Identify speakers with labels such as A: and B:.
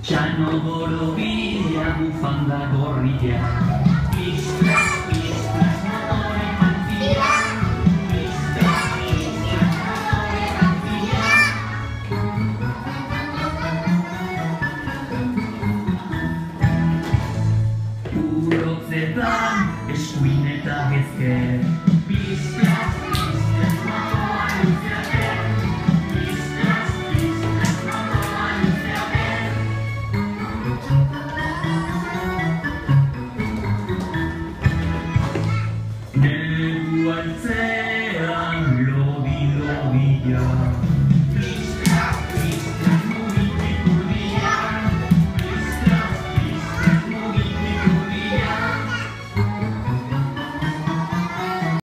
A: Txano borobila, bufanda gorria. Pistras, pistras, motore jantzia. Pistras, pistras, motore jantzia. Urotzetan, eskuin eta gezker. Pistras, pistras, motoa luzeaker. Pistras, pistras, motoa luzeaker. Negu altzean, lobi, lobia.